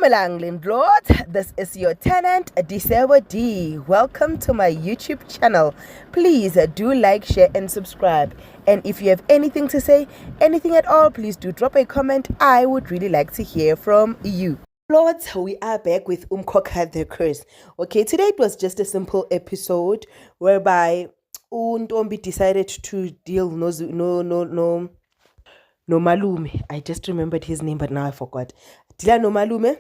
Dumelang landlord, this is your tenant Disebo D. Welcome to my YouTube channel. Please do like, share and subscribe. And if you have anything to say, anything at all, please do drop a comment. I would really like to hear from you. Lords, we are back with Umkhokha the Curse. Okay, today it was just a simple episode whereby Untombi decided to deal no malume. I just remembered his name, but now I forgot. Dila no malume.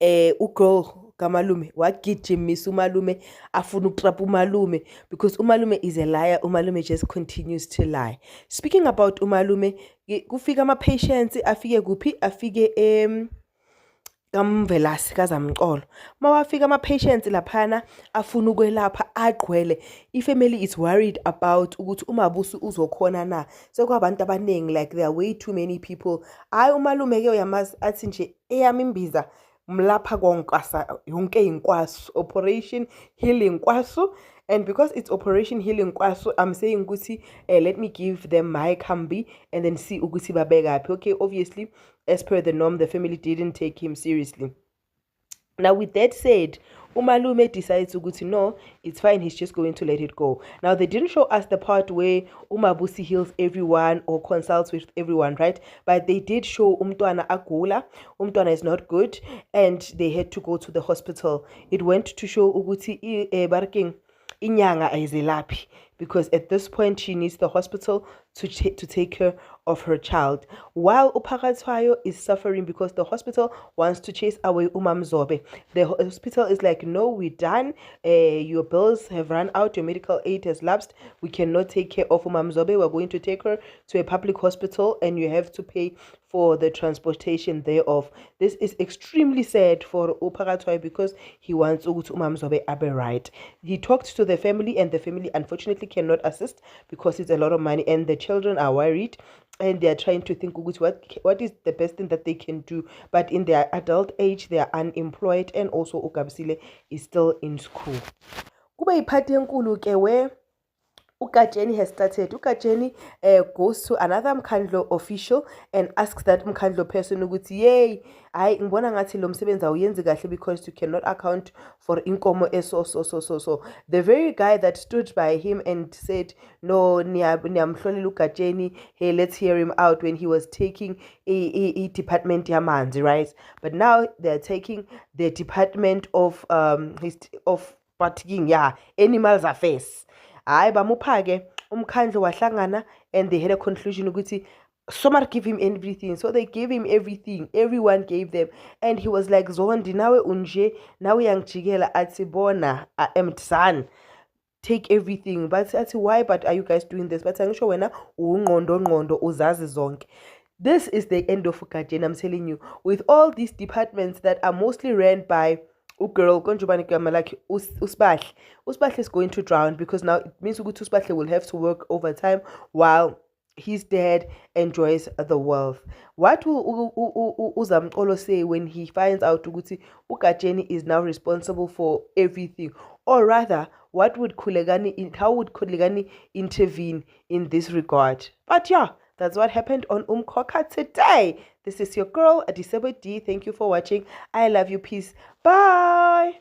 Ugirl kamalume wagijimisa umalume afuna ukutrap umalume because umalume is a liar. Umalume just continues to lie. Speaking about umalume, kufika ama-patients afike kuphi afike kamvelasi kazamcolo mawafika ama-patients laphana afuna ukwelapha agqwele. Ifamily is worried about ukuthi umabusi uzokhona na sekwabantu abaningi, like there are way too many people. Hayi umalume ke uyamazi athi nje eyami imbiza mlapha konkwasa yonke inkwaso, Operation Healing Kwaso. And because it's Operation Healing Kwaso, I'm saying ukuthi let me give them my kambi and then see ukuthi babekaphi. Okay, obviously as per the norm, the family didn't take him seriously. Now with that said, umalume decides ukuthi no, it's fine, he's just going to let it go. Now they didn't show us the part where umabusi heals everyone or consults with everyone, right? But they did show umntwana agula, umntwana is not good, and they had to go to the hospital. It went to show ukuthi barking inyanga ayizelaphi, because at this point she needs the hospital to take care of her child, while uPhakathwayo is suffering because the hospital wants to chase away uMamzobe. The hospital is like, no, we're done, your bills have run out, your medical aid has lapsed, we cannot take care of uMamzobe, we're going to take her to a public hospital and you have to pay for the transportation thereof. This is extremely sad for uPhakathwayo because he wants ukuthi uMamzobe abe right. He talked to the family and the family unfortunately cannot assist because it's a lot of money, and the children are worried and they are trying to think what is the best thing that they can do. But in their adult age, they are unemployed, and also uGabisile is still in school. Kube iphathi enkulu ke where uGajeni has started. uGajeni goes to another Mkhandlo official and asks that Mkhandlo person ukuthi yey hayi ngibona ngathi lo msebenzi awuyenzi kahle because you cannot account for inkomo so. The very guy that stood by him and said no niyamhlolela uGajeni, hey, let's hear him out, when he was taking a department yamanzi, right? But now they're taking the department of animals affairs. Hayi bamupha-ke umkhandlo wahlangana and they had a conclusion ukuthi somebody give him everything. So they gave him everything, everyone gave them, and he was like, Zondi nawe unje nawe yangijikela athi bona I am son, take everything. But athi why, but are you guys doing this? But angisho wena ungqondo uzazi zonke. This is the end of uGajeni, I'm telling you, with all these departments that are mostly ran by girl like Usbahle is going to drown, because now it means Usbahle will have to work overtime while his dad enjoys the wealth. What will Uzamcolo say when he finds out ukuthi uGajeni is now responsible for everything? Or rather, how would Kulegani intervene in this regard? But yeah, that's what happened on Umkhokha today. This is your girl, Disebo D. Thank you for watching. I love you. Peace. Bye.